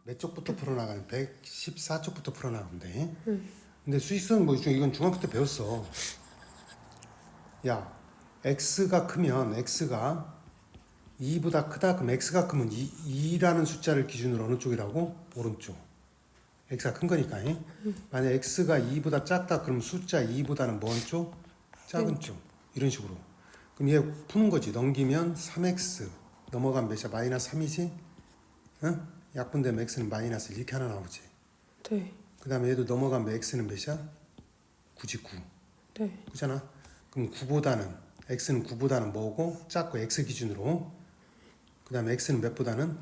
몇 쪽부터 풀어나가는 114쪽부터 풀어나가면 돼. 근데 수직선 뭐 이건 중학교 때 배웠어. 야, x가 크면 x가 2보다 크다. 그럼 x가 크면 2라는 숫자를 기준으로 어느 쪽이라고? 오른쪽. x가 큰 거니까. 만약 x가 2보다 작다. 그럼 숫자 2보다는 먼 쪽? 작은 쪽. 이런 식으로. 그럼 얘 푸는 거지. 넘기면 3x 넘어가면 몇이야? 마이너스 3이지? 응? 약분되면 x는 마이너스 이렇게 하나 나오지. 네. 그 다음에 얘도 넘어가면 x는 몇이야? 9지 9. 네. 그잖아. 그럼 9보다는 x는 9보다는 뭐고? 작고 x 기준으로. 그 다음에 x는 몇보다는?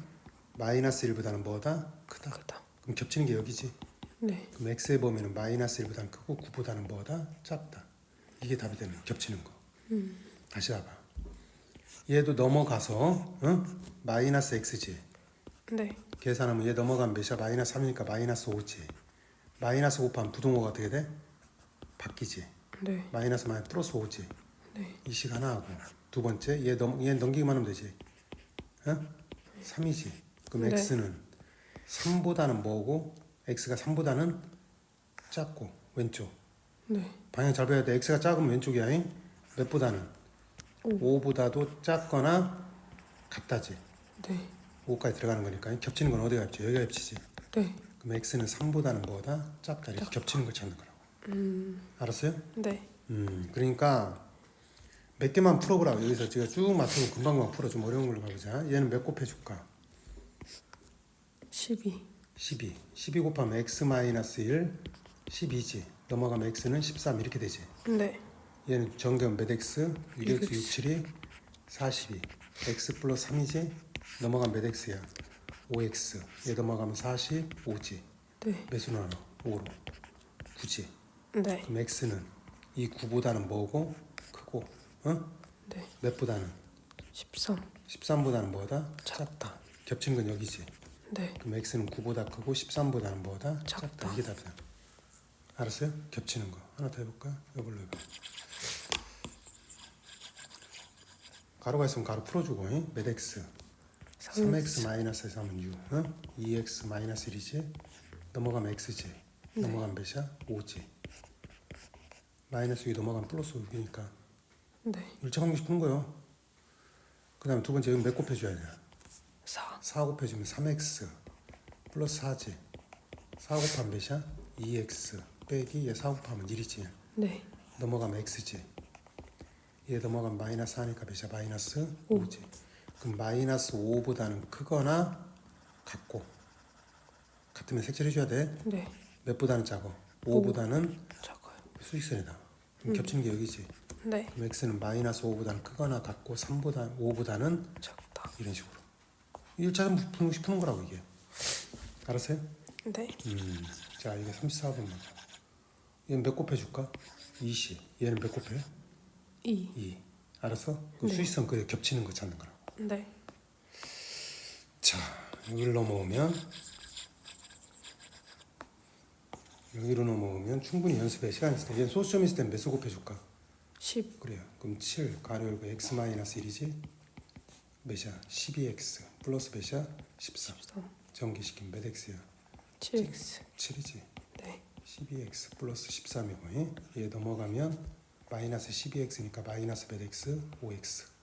마이너스 1보다는 뭐다? 크다. 크다. 그럼 겹치는 게 여기지. 네. 그럼 x의 범위는 마이너스 1보다는 크고 9보다는 뭐다? 작다. 이게 답이 되는 겹치는 거. 다시 봐봐. 얘도 넘어가서 마이너스 x지. 네. 계산하면 얘 넘어가면 몇이야? 마이너스 3이니까 마이너스 5지. 마이너스 5판 부동호가 어떻게 돼? 바뀌지. 네. 마이너스 플러스 5지. 네. 이 식 하나 하고 두 번째 얘 넘기기만 하면 되지. 3이지. 그럼 네. x는 3보다는 뭐고? x가 3보다는 작고 왼쪽. 네. 방향 잘 봐야 돼. x가 작으면 왼쪽이야. 몇보다는? 5보다도 작거나 같다지. 네. 5까지 들어가는 거니까 겹치는 건 어디가 겹치? 여기가 겹치지. 네. 그럼 x는 3보다는 뭐다? 작다. 이렇게 겹치는 걸 찾는 거라고. 알았어요? 네. 그러니까 몇 개만 풀어보라고. 여기서 제가 쭉 맞추고 금방금방 풀어. 좀 어려운 걸로 가보자. 얘는 몇 곱해줄까? 12. 12. 12 곱하면 x 마이너스 1, 12지. 넘어가면 x는 13 이렇게 되지. 네. 얘는 정경 몇 x? 6x, 6, 6x. 7이 42. x 플러스 3이지. 넘어가면 몇 x야? 5x. 얘 넘어가면 45지. 네. 몇으로 나눠? 5로. 9지. 네. 그럼 x는 이 9보다는 뭐고? 크고. 네. 몇보다는? 13. 13보다는 뭐다? 작다. 겹치는 건 여기지. 네. 그럼 x는 9보다 크고 13보다는 뭐다? 작다. 이게 답이야. 알았어요? 겹치는 거. 하나 더 해볼까? 이걸로 해봐. 가로가 있으면 가로 풀어주고. 몇 x? 3x 마이너스 3은 6. 2x 마이너스 1이지. 넘어가면 x지. 네. 넘어가면 몇이야? 5지. 마이너스 6이 넘어가면 플러스 6이니까 네. 일차관계식 푸는 거요. 그 다음에 두 번째 여기 몇 곱해줘야 돼? 4. 4 곱해주면 3x 플러스 4지. 4 곱하면 몇이야? 2x 빼기 얘 4 곱하면 1이지. 네. 넘어가면 x지. 얘 넘어가면 마이너스 4니까 몇이야? 마이너스 5지. 그럼 마이너스 5보다는 크거나 같고. 같으면 색칠해줘야 돼. 네. 몇보다는 작아? 5보다는 작아요. 수직선이다. 그럼 겹치는 게 여기지. 네. 그럼 x는 마이너스 5보다는 크거나 같고 5보다는 작다. 이런 식으로. 1차선 푸는 거라고 이게. 알았어요? 네. 자, 이게 34번 먼저. 얘는 몇 곱해줄까? 20. 얘는 몇 곱해? 2. 2. 알았어? 그 네. 수직선 그 겹치는 거 찾는 거라고. 네. 자, 여기를 넘어오면 충분히 연습에 시간 있을 때 얘는 소수점 있을 때는 몇을 곱해줄까? 10. 그래요. 그럼 7 가로 열고 x 마이너스 1이지? 몇이야? 12x 플러스 몇이야? 13. 13. 전기시키면 몇 x야? 7x. 7이지. 네. 12x 플러스 13이고 얘 넘어가면 마이너스 12x니까 마이너스 몇 x? 5x.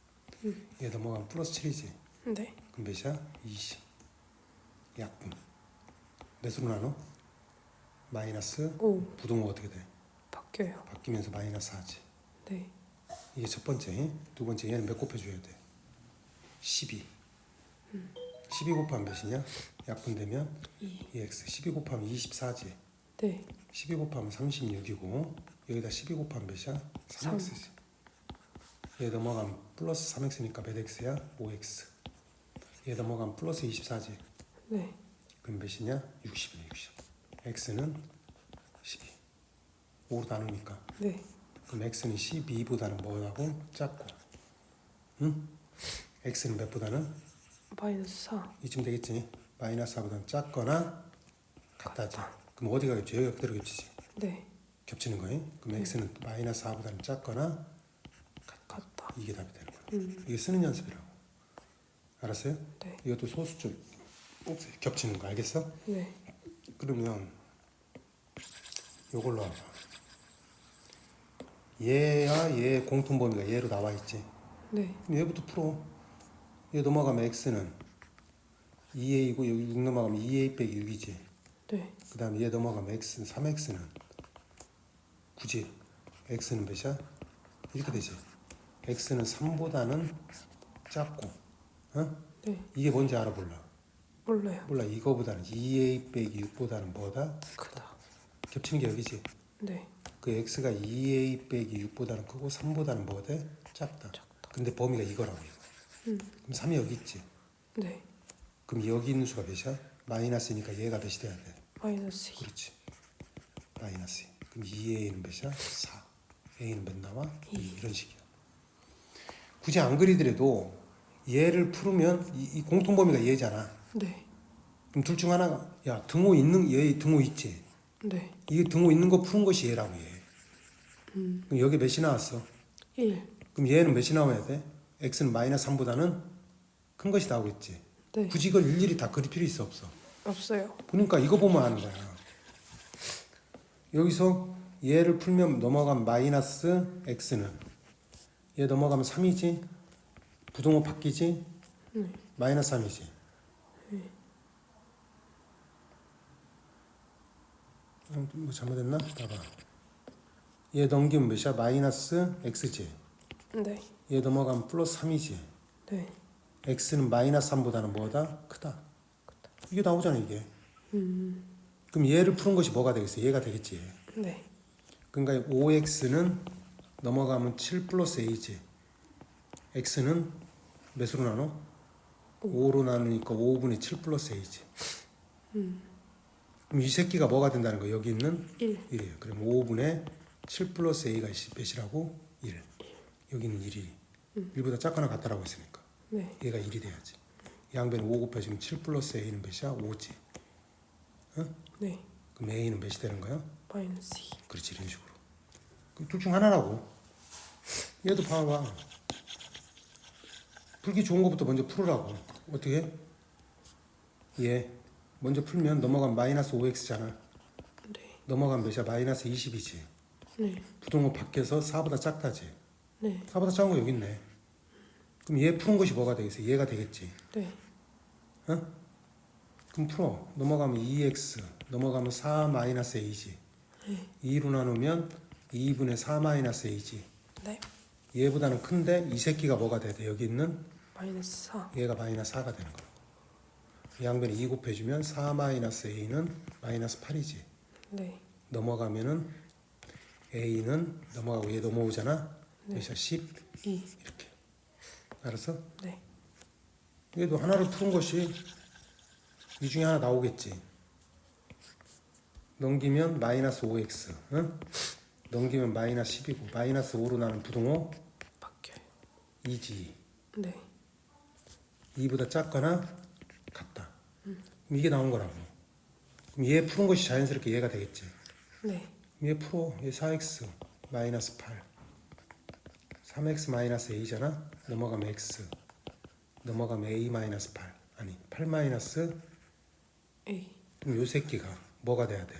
얘 넘어가면 플러스 7이지. 네. 그럼 몇이야? 20. 약분. 몇으로 나눠? 마이너스 5. 부동호 어떻게 돼? 바뀌어요. 바뀌면서 마이너스 4지. 네. 이게 첫 번째. 두 번째 얘는 몇 곱해줘야 돼? 12. 12 곱하면 몇이냐? 약분되면 2x. 12 곱하면 24지. 네. 12 곱하면 36이고 여기다 12 곱하면 몇이야? 3x지. 얘 넘어가면 플러스 3x니까 몇 x야? 5x. 얘 넘어가면 플러스 24지. 네. 그럼 몇이냐? 60이네. 60. x는 12. 5로 나누니까. 네. 그럼 x는 12보다는 뭐라고? 작고. 응? x는 몇보다는? 마이너스 4. 이쯤 되겠지. 마이너스 4보다는 작거나 같다지. 그럼 어디가 겹치? 여기가 그대로 겹치지. 네. 겹치는 거예요. 그럼 x는 마이너스 4보다는 작거나 같다. 이게 답이 되는 거야. 이게 쓰는 연습이라고. 알았어요? 네. 이것도 소수점 겹치는 거 알겠어? 네. 그러면 요걸로 와봐. 얘야 얘 공통 범위가 얘로 나와 있지. 네. 그럼 얘부터 풀어. 얘 넘어가면 x는 2a이고 여기 6 넘어가면 2a 빼기 6이지. 네. 그 다음에 얘 넘어가면 x 3x는 굳이 x는 몇이야? 이렇게 되지. x는 3보다는 작고, 어? 네. 이게 뭔지 알아 몰라? 몰라요. 몰라. 이거보다는 2a 빼기 6보다는 뭐다? 크다. 겹치는 게 여기지. 네. 그 x가 2a 빼기 6보다는 크고 3보다는 뭐다? 작다. 작다. 근데 범위가 이거라고 이거. 그럼 3이 여기 있지. 네. 그럼 여기 있는 수가 몇이야? 마이너스니까 얘가 몇이 돼야 돼? 마이너스 2. 그렇지. 마이너스 2. 그럼 2a는 몇이야? 4. a는 몇 나와? 2. 이런 식이야. 굳이 안 그리더라도 얘를 풀으면 이 공통 범위가 얘잖아. 네. 그럼 둘 중 하나가 야 등호 있는 얘 등호 있지. 네. 이게 등호 있는 거 푸는 것이 얘라고 얘. 그럼 여기 몇이 나왔어? 1. 그럼 얘는 몇이 나와야 돼? x는 마이너스 3보다는 큰 것이 나오겠지. 네. 굳이 이걸 일일이 다 그릴 필요 있어 없어? 없어요. 그러니까 이거 보면 아는 거야. 여기서 얘를 풀면 넘어가면 마이너스 x는 얘 넘어가면 3이지. 부동호 바뀌지. 마이너스 3이지. 뭐 잘못했나? 봐봐. 얘 넘기면 몇이야? 마이너스 x지. 네. 얘 넘어가면 플러스 3이지. 네. x는 마이너스 3보다는 뭐다? 크다. 이게 나오잖아 이게. 그럼 얘를 푸는 것이 뭐가 되겠어? 얘가 되겠지. 얘. 네. 그러니까 5x는 넘어가면 7 플러스 a지. x는 몇으로 나눠? 5로 나누니까 5분의 7 플러스 a지. 그럼 이 새끼가 뭐가 된다는 거야? 여기 있는 1. 1이에요. 그럼 5분의 7 플러스 a가 몇이라고? 1. 여기는 1이 1보다 작거나 같다라고 했으니까 네. 얘가 1이 돼야지. 양변에 5 곱해주면 7 플러스 a는 몇이야? 5지. 어? 네. 그럼 a는 몇이 되는 거야? 마이너스 2. 그렇지 이런 식으로. 그럼 둘 중 하나라고. 얘도 봐봐. 풀기 좋은 것부터 먼저 풀으라고. 어떻게? 얘 먼저 풀면 넘어가면 마이너스 5x잖아. 네. 넘어가면 몇이야? 마이너스 20이지. 네. 부동호 밖에서 4보다 작다지. 네. 4보다 작은 거 여기 있네. 그럼 얘 푸는 것이 뭐가 되겠어? 얘가 되겠지. 네. 어? 그럼 풀어. 넘어가면 2x, 넘어가면 4 마이너스 a지. 2로 나누면 2분의 4 마이너스 a지. 네. 얘보다는 큰데 이 새끼가 뭐가 돼야 돼? 여기 있는 마이너스 4. 얘가 마이너스 4가 되는 거라고. 양변에 2 곱해주면 4 마이너스 a는 마이너스 8이지. 네. 넘어가면은 a는 넘어가고 얘 넘어오잖아. 몇이야? 10 2. 이렇게. 알았어? 네. 얘도 하나를 푸는 것이 이 중에 하나 나오겠지. 넘기면 마이너스 5x, 응? 넘기면 마이너스 10이고 마이너스 5로 나는 부동호 바뀌어요. 2지. 네. 2보다 작거나 같다. 그럼 이게 나온 거라고. 그럼 얘 푸는 것이 자연스럽게 얘가 되겠지. 네. 얘 풀어. 얘 4x 마이너스 8 3x 마이너스 a잖아. 넘어가면 x 넘어가면 a 마이너스 8 아니 8 마이너스 A. 그럼 요 새끼가 뭐가 돼야 돼?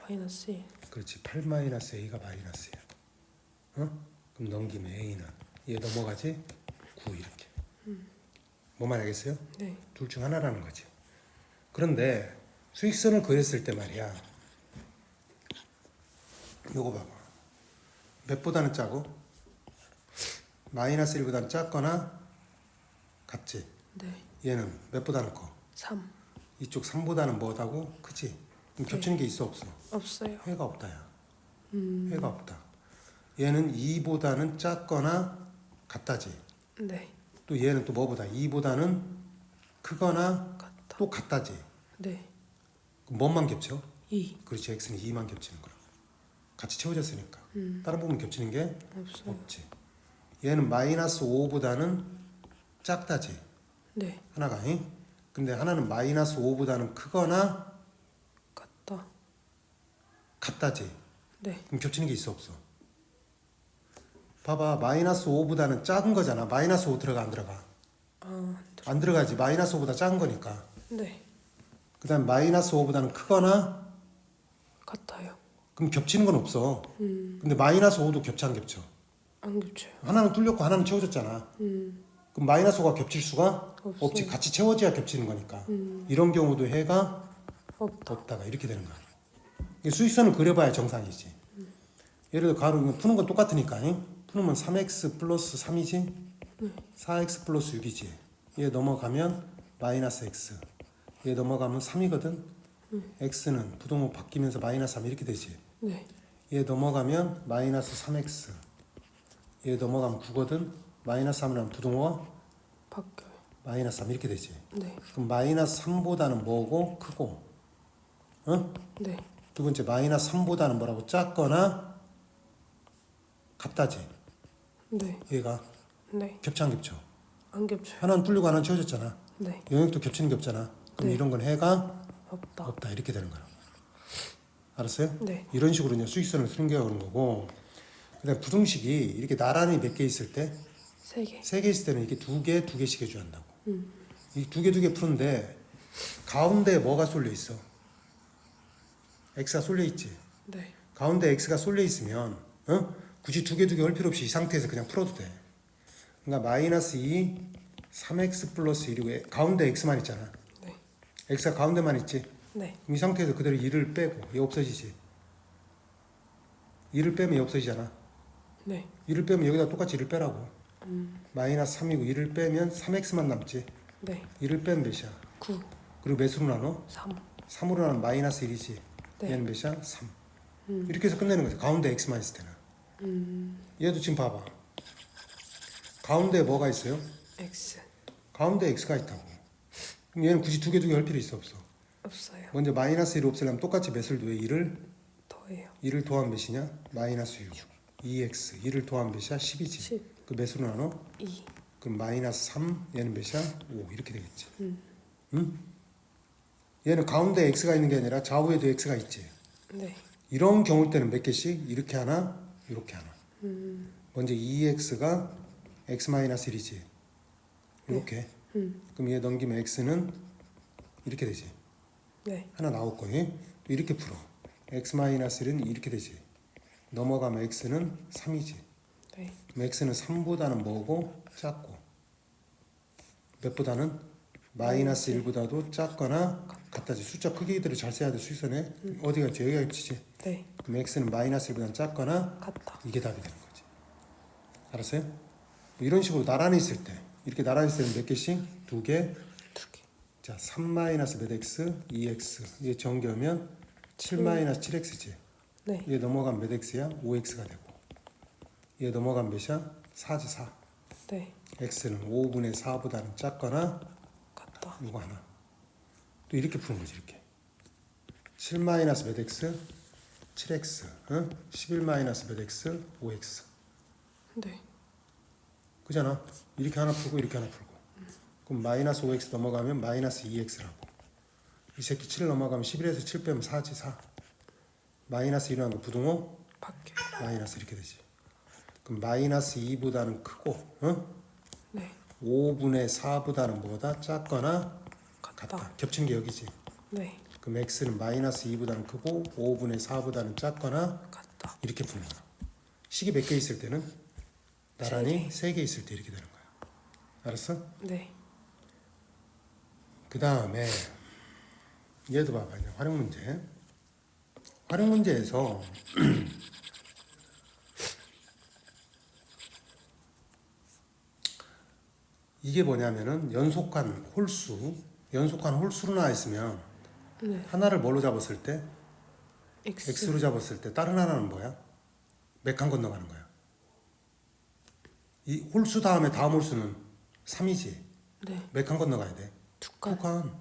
마이너스 1. 그렇지. 8 마이너스 a가 마이너스야. 어? 그럼 넘기면 a는 얘 넘어가지? 9 이렇게. 뭐만 알겠어요? 네. 둘 중 하나라는 거지. 그런데 수익선을 그렸을 때 말이야. 요거 봐봐. 몇보다는 짜고? 마이너스 1보다는 작거나 같지? 네. 얘는 몇보다는 커? 3. 이쪽 3보다는 뭐다고? 크지? 그럼 겹치는 게 있어 없어? 없어요. 회가 없다 야. 회가 없다. 얘는 2보다는 작거나 같다지. 네. 또 얘는 또 뭐보다? 2보다는 크거나 같다. 또 같다지. 네. 그럼 뭔만 겹쳐? 2. 그렇지. x는 2만 겹치는 거야. 같이 채워졌으니까. 다른 부분 겹치는 게 없어요. 없지. 얘는 마이너스 5보다는 작다지. 네. 하나가. 잉? 근데 하나는 마이너스 5보다는 크거나 같다. 같다지. 네. 그럼 겹치는 게 있어 없어? 봐봐. 마이너스 5보다는 작은 거잖아. 마이너스 5 들어가 안 들어가? 아, 안 들어가지. 마이너스 5보다 작은 거니까. 네. 그 다음에 마이너스 5보다는 크거나 같아요. 그럼 겹치는 건 없어. 근데 마이너스 5도 겹쳐 안 겹쳐? 안 겹쳐요. 하나는 뚫렸고 하나는 채워졌잖아. 그럼 마이너스 5가 겹칠 수가 없어요. 없지. 같이 채워져야 겹치는 거니까. 이런 경우도 해가 없다. 없다가 이렇게 되는 거야. 이 수직선을 그려봐야 정상이지. 예를 들어 가로 이거 푸는 건 똑같으니까. 잉? 푸는 건 3x 플러스 3이지. 4x 플러스 6이지. 얘 넘어가면 마이너스 x. 얘 넘어가면 3이거든. x는 부동호 바뀌면서 마이너스 3 이렇게 되지. 네. 얘 넘어가면 마이너스 3x. 얘 넘어가면 9거든. 마이너스 3을 하면 부동호가 바뀌어요. 마이너스 3 이렇게 되지. 네. 그럼 마이너스 3보다는 뭐고? 크고. 어? 네. 두 번째 마이너스 3보다는 뭐라고? 작거나 같다지. 네. 얘가 네. 겹쳐 안 겹쳐? 안 겹쳐요. 하나는 뚫리고 하나는 채워졌잖아. 네. 영역도 겹치는 게 없잖아. 그럼 네. 이런 건 해가 없다. 없다 이렇게 되는 거야. 알았어요? 네. 이런 식으로 이제 수직선을 쓰는 게 그런 거고. 그다음 부등식이 이렇게 나란히 몇 개 있을 때, 3개. 3개 있을 때는 이렇게 두 개씩 해줘야 한다고. 이 두 개 푸는데 가운데 뭐가 쏠려 있어? x가 쏠려 있지. 네. 가운데 x가 쏠려 있으면 굳이 두 개 할 필요 없이 이 상태에서 그냥 풀어도 돼. 그러니까 마이너스 2, 3x 플러스 1이고 가운데 x만 있잖아. 네. x가 가운데만 있지. 네. 그럼 이 상태에서 그대로 2를 빼고 얘 없어지지. 2를 빼면 얘 없어지잖아. 네. 2를 빼면 여기다 똑같이 1을 빼라고. 마이너스 3이고 1을 빼면 3x만 남지. 네. 1을 빼면 몇이야? 9. 그리고 몇으로 나눠? 3. 3으로 나누면 마이너스 1이지. 네. 얘는 몇이야? 3. 이렇게 해서 끝내는 거지. 가운데 x만 있을 때는. 얘도 지금 봐봐. 가운데 뭐가 있어요? X. 가운데 x가 있다고. 그럼 얘는 굳이 두 개 할 필요 있어 없어? 없어요. 먼저 마이너스 1을 없애려면 똑같이 몇을 더해? 1을 더해요. 1을 더하면 몇이냐? 마이너스 6. 2x 1을 더하면 몇이야? 10이지. 10. 그 몇으로 나눠? 2. 그럼 마이너스 3 얘는 몇이야? 5 이렇게 되겠지. 응? 얘는 가운데 x가 있는 게 아니라 좌우에도 x가 있지. 네. 이런 경우 때는 몇 개씩? 이렇게 하나, 이렇게 하나. 먼저 2x가 x-1이지. 이렇게. 그럼 얘 넘기면 x는 이렇게 되지. 네. 하나 나올 거니? 또 이렇게 풀어. x-1은 이렇게 되지. 넘어가면 x는 3이지. 네. 그럼 x는 3보다는 뭐고? 작고. 몇보다는? 마이너스 1보다도 작거나 같다지. 숫자 크기대로 잘 써야 돼. 수직선에. 어디가 있지? 여기가 있지. 네. 그럼 x는 마이너스 1보다는 작거나 같다. 이게 답이 되는 거지. 알았어요? 이런 식으로 나란히 있을 때 이렇게 나란히 있을 때는 몇 개씩? 2개. 2개. 자, 3 마이너스 몇 x? 2x. 얘 정규하면 7 마이너스 7x지. 네. 얘 넘어가면 몇 x야? 5x가 되고. 얘 넘어가면 몇이야? 4지 4. 네. x는 5분의 4보다는 작거나 같다. 이거 하나. 또 이렇게 푸는 거지 이렇게. 7 마이너스 몇 x? 7x. 11 마이너스 몇 x? 5x. 네. 그잖아. 이렇게 하나 풀고 이렇게 하나 풀고. 그럼 마이너스 5x 넘어가면 마이너스 2x라고. 이 새끼 7 넘어가면 11에서 7 빼면 4지 4. 마이너스 1을 하면 부동호 바뀌어요. 마이너스 이렇게 되지. 그럼 마이너스 2보다는 크고 네. 5분의 4보다는 뭐다? 작거나 같다. 같다. 겹친 게 여기지. 네. 그럼 x는 마이너스 2보다는 크고 5분의 4보다는 작거나 같다. 이렇게 푸는 거야. 식이 몇 개 있을 때는 나란히 3개 있을 때 이렇게 되는 거야. 알았어? 네. 그 다음에 얘도 봐봐. 이제 활용 문제. 활용 문제에서 이게 뭐냐면은 연속한 홀수로 나와 있으면 네. 하나를 뭘로 잡았을 때? X. x로 잡았을 때 다른 하나는 뭐야? 몇 칸 건너가는 거야? 이 홀수 다음에 다음 홀수는 3이지. 네. 몇 칸 건너가야 돼? 2칸. 2칸.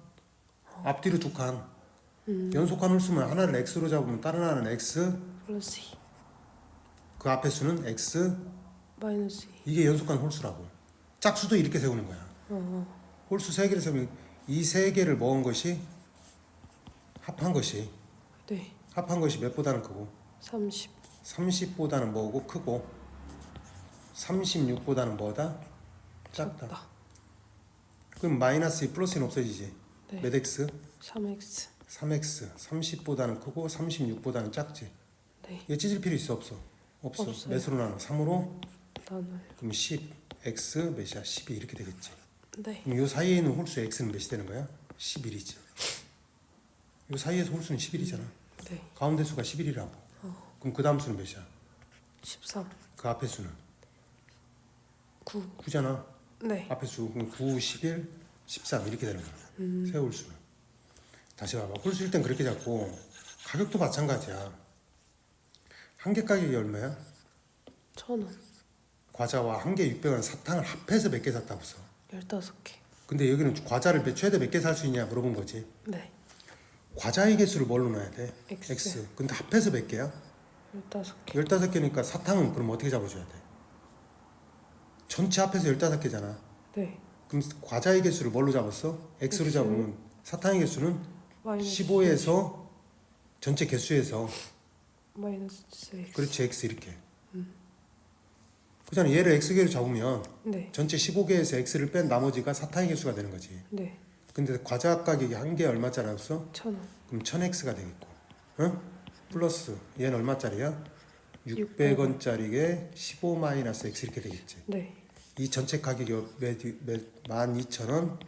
앞뒤로 2칸. 연속한 홀수면 하나를 x로 잡으면 다른 하나는 x, 플러스 2. 그 앞에 수는 x. 마이너스 2. 이게 연속한 홀수라고. 짝수도 이렇게 세우는 거야. 홀수 3개를 세우면 이 3개를 모은 것이 합한 것이 네. 몇 보다는 크고 30. 30보다는 뭐고 크고 36보다는 뭐다? 작다. 작다. 그럼 마이너스 2 플러스 2는 없어지지. 네. 몇 x? 3x. 3x. 30보다는 크고 36보다는 작지. 네. 얘 찢을 필요 있어 없어? 없어. 없어요. 몇으로 나눠? 3으로? 나눠요. 그럼 10 x 몇이야? 12 이렇게 되겠지. 네. 그럼 요 사이에 있는 홀수 x는 몇이 되는 거야? 11이지. 요 사이에서 홀수는 11이잖아. 네. 가운데 수가 11이라고. 그럼 그 다음 수는 몇이야? 13. 그 앞에 수는 9. 9잖아. 네. 앞에 수 그럼 9, 11, 13 이렇게 되는 거야. 세 홀수는. 다시 봐봐. 홀수일 땐 그렇게 잡고 가격도 마찬가지야. 한 개 가격이 얼마야? 1,000원. 과자와 한 개 600원 사탕을 합해서 몇 개 샀다고 써. 15개. 근데 여기는 과자를 최대 몇 개 살 수 있냐 물어본 거지. 네. 과자의 개수를 뭘로 넣어야 돼? X. 근데 합해서 몇 개야? 15개. 15개니까 사탕은 그럼 어떻게 잡아줘야 돼? 전체 합해서 15개잖아. 네. 그럼 과자의 개수를 뭘로 잡았어? X로 X. 잡으면 사탕의 개수는 마이너스 15에서 전체 개수에서 마이너스 X. 그렇지 X 이렇게. 그잖아. 얘를 X개로 잡으면 네. 전체 15개에서 X를 뺀 나머지가 사탕의 개수가 되는 거지. 네. 근데 과자 가격이 한 개에 얼마짜리 없어? 1,000원. 그럼 1000X가 되겠고. 응? 플러스 얘는 얼마짜리야? 600원. 600원짜리에 15 마이너스 X 이렇게 되겠지. 네. 이 전체 가격이 12,000원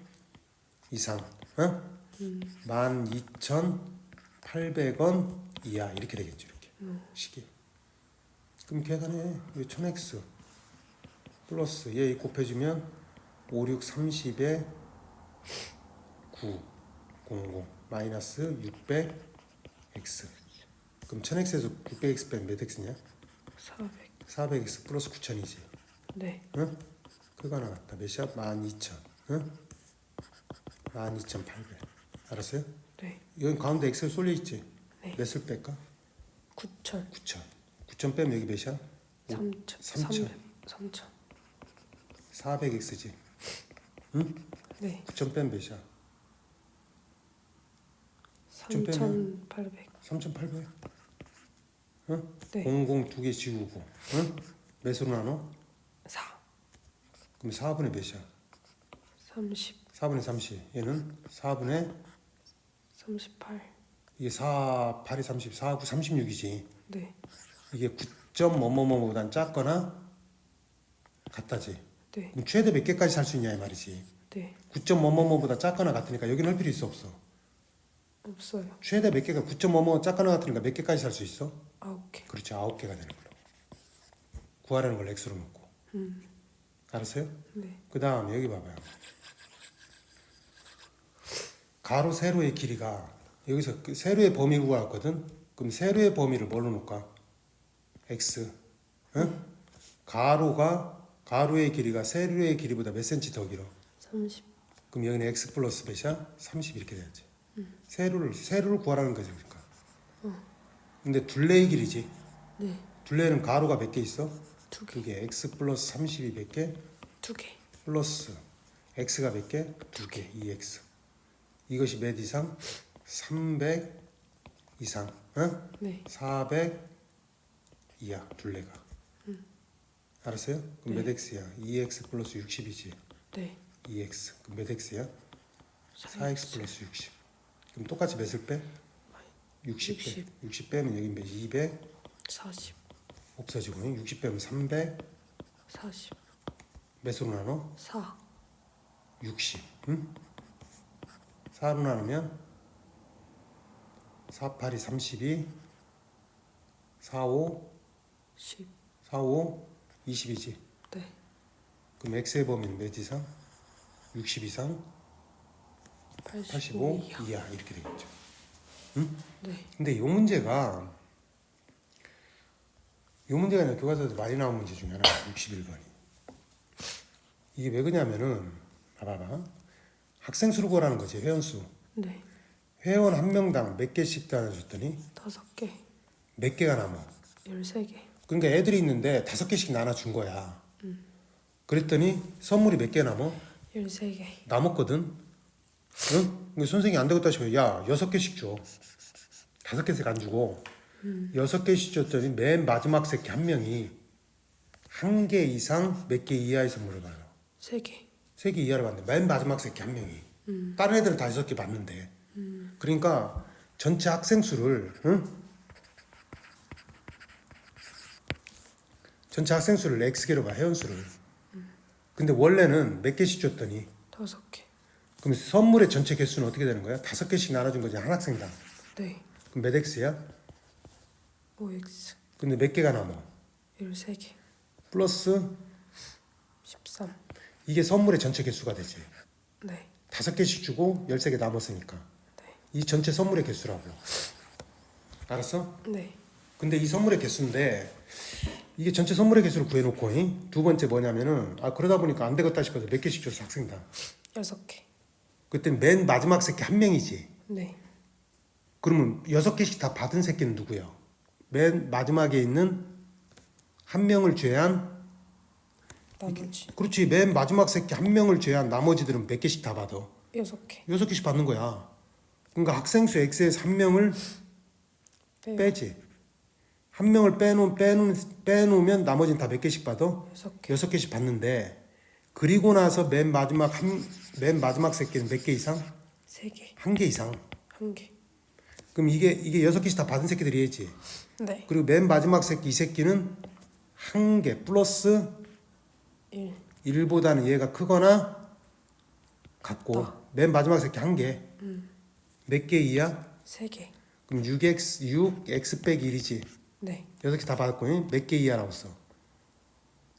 이상. 응? 12,800원 이하 이렇게 되겠죠. 이렇게. 식이. 그럼 계산해. 1000X 플러스 얘 곱해주면 5, 6, 30에 9, 00 마이너스 600X. 그럼 1000X에서 600X 빼면 몇 X냐? 400. 400X 플러스 9000이지. 네. 응? 그거 나왔다. 몇이야? 12,000. 응? 12,800. 알았어요? 네. 여기 가운데 X가 쏠려 있지? 네. 몇을 뺄까? 9,000. 9,000. 9,000 빼면 여기 몇이야? 3,000. 3,000. 3,000. 400X지. 응? 네. 9,000 빼면 몇이야? 좀 빼면? 3,800. 3,800. 응? 네. 00 두 개 지우고. 응? 몇으로 나눠? 4. 그럼 4분의 몇이야? 30. 4분의 30. 얘는 4분의 38. 이게 4, 8이 30, 4, 9, 36이지. 네. 이게 9점 뭐뭐뭐보단 작거나 같다지. 네. 그럼 최대 몇 개까지 살 수 있냐 이 말이지. 네. 9점 뭐뭐뭐보다 작거나 같으니까 여기 넣을 필요 있어 없어. 없어요. 최대 몇 개가 9점 뭐뭐 작거나 같으니까 몇 개까지 살 수 있어? 9개. 그렇지 9개가 되는 걸로. 구하라는 걸 x로 놓고. 알았어요? 네. 그 다음에 여기 봐봐요. 가로 세로의 길이가 여기서 그 세로의 범위 구하거든. 그럼 세로의 범위를 뭘로 놓을까? x. 응? 가로의 길이가 세로의 길이보다 몇 cm 더 길어? 30. 그럼 여기는 x 플러스 몇이야? 30 이렇게 돼야지. 세로를 구하라는 거지 그러니까. 근데 둘레의 길이지. 네. 둘레는 가로가 몇 개 있어? 2개. 두 개. x 플러스 30이 몇 개? 2개. 플러스 x가 몇 개? 2개. 2x. 이것이 몇 이상? 300 이상. 응? 네. 400 이하 둘레가. 알았어요? 그럼 네. 몇 x야? 2x 플러스 60이지. 네. 2x. 그럼 몇 x야? 4x. 4x 플러스 60. 그럼 똑같이 몇을 빼? 60 빼. 60 빼면 여기 몇? 200 40. 없어지고 60 빼면 300 40. 몇으로 나눠? 4. 60. 응? 4로 나누면 4, 8이 32 4, 5 10. 4, 5 20이지. 네. 그럼 x의 범위는 몇 이상? 60 이상 85 이하. 이하 이렇게 되겠죠. 네. 근데 이 문제가 이제 교과서에서 많이 나온 문제 중에 하나가 61번이. 이게 왜 그러냐면은 봐봐. 학생 수를 구하라는 거지. 회원수. 네. 회원 한 명당 몇 개씩 나눠줬더니 5개. 몇 개가 남아. 13개. 그러니까 애들이 있는데 5개씩 나눠준 거야. 그랬더니 선물이 몇 개 남아? 13개. 남았거든. 응? 근데 선생님이 안 되겠다 싶으면 야 6개씩 줘. 5개씩 안 주고 6개씩 줬더니 맨 마지막 새끼 한 명이 한 개 이상 몇 개 이하의 선물을 받아. 3개. 3개 이하를 받는데 맨 마지막 새끼 한 명이 다른 애들은 다 6개 받는데. 그러니까 전체 학생 수를 전체 학생 수를 x개로 봐. 회원 수를. 근데 원래는 몇 개씩 줬더니 5개. 그럼 선물의 전체 개수는 어떻게 되는 거야? 5개씩 나눠준 거지 한 학생당. 네. 그럼 몇 x야? 5x. 근데 몇 개가 남아? 13개. 플러스 13. 이게 선물의 전체 개수가 되지. 네. 5개씩 주고 13개 남았으니까. 네. 이 전체 선물의 개수라고. 알았어? 네. 근데 이 선물의 개수인데 이게 전체 선물의 개수를 구해놓고 두 번째 뭐냐면은 그러다 보니까 안 되겠다 싶어서 몇 개씩 줘서 학생당. 6개. 그때 맨 마지막 새끼 한 명이지. 네. 그러면 6개씩 다 받은 새끼는 누구야? 맨 마지막에 있는 한 명을 제외한 나머지 그렇지. 맨 마지막 새끼 한 명을 제외한 나머지들은 몇 개씩 다 받아? 6개. 6개씩 받는 거야. 그러니까 학생수 X에서 한 명을 빼지. 한 명을 빼놓으면 나머지는 다 몇 개씩 받아? 6개. 6개씩 받는데 그리고 나서 맨 마지막 새끼는 몇 개 이상? 3개. 한 개 이상. 1개. 그럼 이게 6개씩 다 받은 새끼들이지. 네. 그리고 맨 마지막 새끼 이 새끼는 한 개 플러스 1. 1보다는 얘가 크거나 같고 맨 마지막 새끼 한 개. 몇 개 이야? 3개. 그럼 6x 빼기 1이지. 네. 6개 다 받았고 몇 개 이하 나왔어?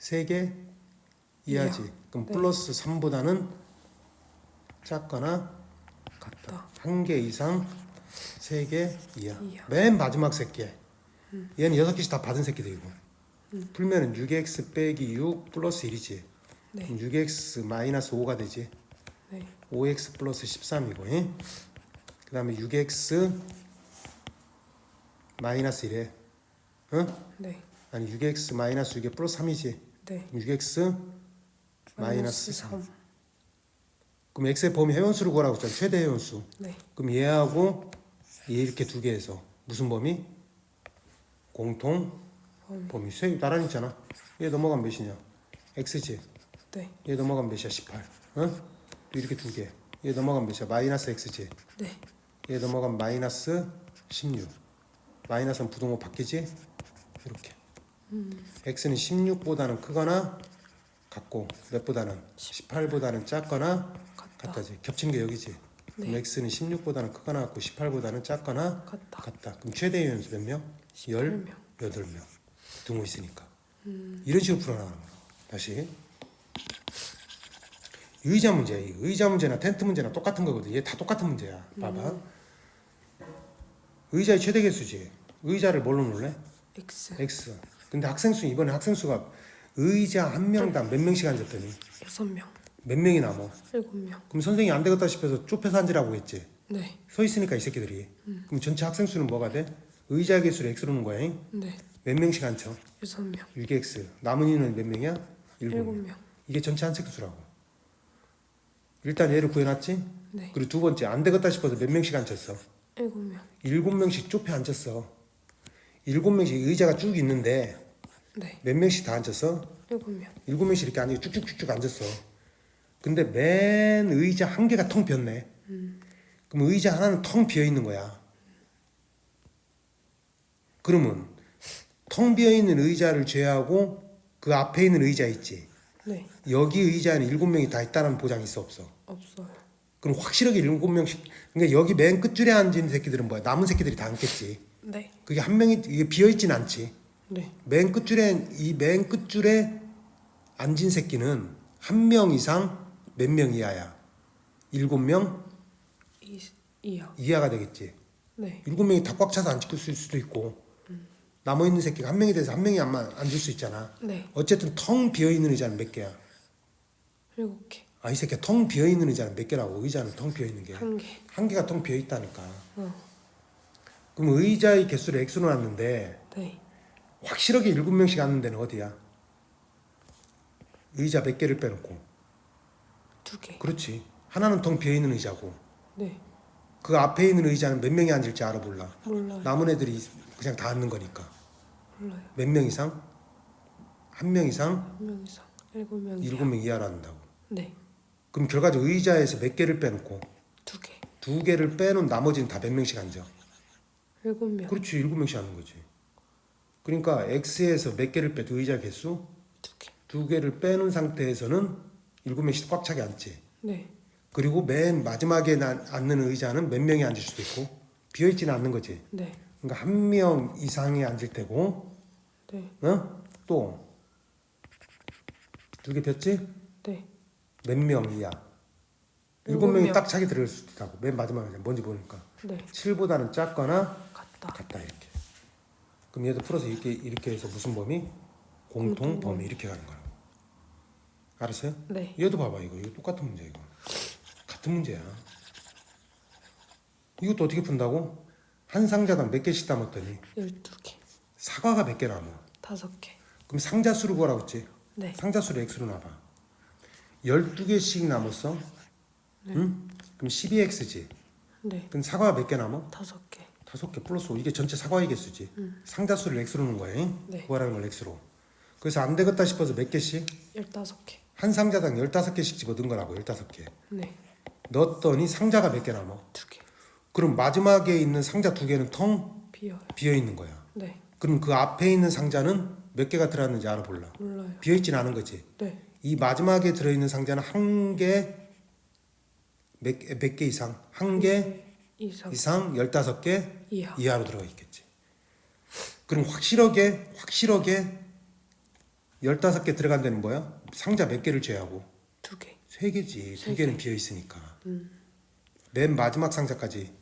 3개 이하지. 이하. 그럼 네. 플러스 3보다는 작거나 같다. 한 개 이상 3개 이하. 이하. 맨 마지막 새끼. 얘는 6개씩 다 받은 새끼들이고. 풀면은 6x 빼기 6 플러스 1이지. 네. 그럼 6x 마이너스 5가 되지. 네. 5x 플러스 13이고. 그 다음에 6x 마이너스 1에 네. 아니 6x 마이너스 6에 플러스 3이지. 네. 6x 마이너스 3. 3. 그럼 x의 범위 회원수를 구하라고 했잖아. 최대 회원수. 네. 그럼 얘하고 얘 이렇게 두 개에서 무슨 범위? 공통 범위. 나란히 있잖아. 얘 넘어가면 몇이냐? x지. 네. 얘 넘어가면 몇이야? 18. 또 이렇게 두 개. 얘 넘어가면 몇이야? 마이너스 x지. 네. 얘 넘어가면 마이너스 16. 마이너스는 부동호 바뀌지? 이렇게. x는 16보다는 크거나 같고 몇보다는 18보다는 작거나 같다지. 겹치는 게 여기지. 그럼 네. x는 16보다는 크거나 같고 18보다는 작거나 같다. 같다. 그럼 최대 요연수 몇 명? 18명. 18명. 등호 있으니까. 이런 식으로 풀어나가는 거야. 다시. 의자 문제야. 이 의자 문제나 텐트 문제나 똑같은 거거든. 얘 다 똑같은 문제야. 봐봐. 의자의 최대 개수지. 의자를 뭘로 놓을래? X. X. 근데 학생수 이번에 학생수가 의자 한 명당 몇 명씩 앉았더니 6명. 몇 명이 남아? 7명. 그럼 선생님이 안 되겠다 싶어서 좁혀서 앉으라고 했지. 네. 서 있으니까 이 새끼들이. 그럼 전체 학생수는 뭐가 돼? 의자 개수를 X로 놓은 거야. 네. 몇 명씩 앉혀? 6명. 6X. 남은 이는 몇 명이야? 7명. 7명. 이게 전체 학생수라고. 일단 얘를 구해놨지? 네. 그리고 두 번째 안 되겠다 싶어서 몇 명씩 앉혔어? 7명. 7명씩 좁혀 앉혔어. 7명씩 의자가 쭉 있는데 네. 몇 명씩 다 앉았어? 7명. 7명씩 이렇게 앉아 쭉쭉쭉쭉 앉았어. 근데 맨 의자 한 개가 텅 비었네. 그럼 의자 하나는 텅 비어 있는 거야. 그러면 텅 비어 있는 의자를 제외하고 그 앞에 있는 의자 있지. 네. 여기 의자에는 7명이 다 있다는 보장이 있어 없어? 없어요. 그럼 확실하게 7명씩. 그러니까 여기 맨 끝줄에 앉은 새끼들은 뭐야? 남은 새끼들이 다 앉겠지. 네. 그게 한 명이 이게 비어 있진 않지. 네. 맨 끝줄에 앉은 새끼는 한 명 이상 몇 명 이하야? 7명 2야. 이하가 되겠지. 네. 7명이 다 꽉 차서 앉을 수도 있고 남아 있는 새끼가 한 명이 돼서 한 명이 앉을 수 있잖아. 네. 어쨌든 텅 비어 있는 의자는 몇 개야? 7개. 이 새끼야 텅 비어 있는 의자는 몇 개라고? 의자는 텅 비어 있는 게 1개. 한 개가 텅 비어 있다니까. 그럼 의자의 개수를 X로 놨는데 네. 확실하게 7명씩 앉는 데는 어디야? 의자 몇 개를 빼놓고. 2개. 그렇지. 하나는 텅 비어 있는 의자고 네. 그 앞에 있는 의자는 몇 명이 앉을지 알아 몰라? 몰라요. 남은 애들이 그냥 다 앉는 거니까. 몰라요. 몇 명 이상? 한 명 이상? 1명 이상. 7명 이하. 7명 이하로 앉는다고. 네. 그럼 결과적으로 의자에서 몇 개를 빼놓고 2개. 2개를 빼놓은 나머지는 다 몇 명씩 앉아? 7명. 그렇지, 7명씩 앉는 거지. 그러니까 X에서 몇 개를 빼도 의자 개수 2개. 2개를 빼놓은 상태에서는 7명씩 꽉 차게 앉지. 네. 그리고 맨 마지막에 앉는 의자는 몇 명이 앉을 수도 있고 비어있지는 않는 거지. 네. 그러니까 1명 이상이 앉을 테고, 네. 또 2개 폈지? 네. 몇 명이야? 7명이 딱 차게 들어갈 수도 있다고. 맨 마지막에 뭔지 모르니까. 네. 7보다는 작거나 같다. 같다 이렇게. 그럼 얘도 풀어서 이렇게 해서 무슨 범위? 공통 범위 이렇게 가는 거라고. 알았어요? 네. 얘도 봐봐 이거 똑같은 문제 이거. 같은 문제야. 이것도 어떻게 푼다고? 한 상자당 몇 개씩 담았더니 12개. 사과가 몇 개 남아? 5개. 그럼 상자 수를 구하라고 했지? 네. 상자 수를 x로 놔봐. 12개씩 남았어. 네. 응? 그럼 12x지. 네. 그럼 사과가 몇 개 남아? 5개. 5개 플러스 5. 이게 전체 사과의 개수지. 상자 수를 x로 놓은 거야. 네. 구하라는 걸 x로. 그래서 안 되겠다 싶어서 몇 개씩? 15개. 한 상자당 15개씩 집어넣은 거라고. 15개. 네. 넣었더니 상자가 몇 개 남아? 2개. 그럼 마지막에 있는 상자 2개는 텅 비어요. 비어 있는 거야. 네. 그럼 그 앞에 있는 상자는 몇 개가 들어갔는지 알아 몰라? 몰라요. 비어 있진 않은 거지. 네. 이 마지막에 들어 있는 상자는 한 개 몇 개 이상? 한 개 이상. 이상 15개 이하. 이하로 들어가 있겠지. 그럼 확실하게 15개 들어간 데는 뭐야? 상자 몇 개를 제외하고 2개. 3개지. 세 2개는 개. 비어 있으니까. 맨 마지막 상자까지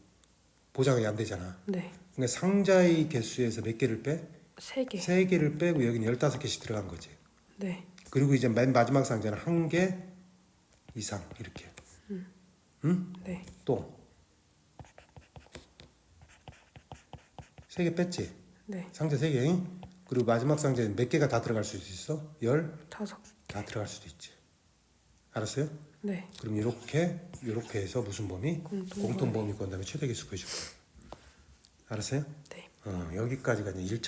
보장이 안 되잖아. 네. 그러니까 상자의 개수에서 몇 개를 빼? 3개. 3개를 빼고 여기는 15개씩 들어간 거지. 네. 그리고 이제 맨 마지막 상자는 한 개 이상 이렇게. 응? 네. 또 3개 뺐지? 네. 상자 3개. 그리고 마지막 상자에 몇 개가 다 들어갈 수 있어? 5. 다 들어갈 수도 있지. 알았어요? 네. 그럼 이렇게 해서 무슨 범위? 공통 범위 건 다음에 최대 개수 구해줄 거야. 알았어요? 네. 여기까지가 이제 1차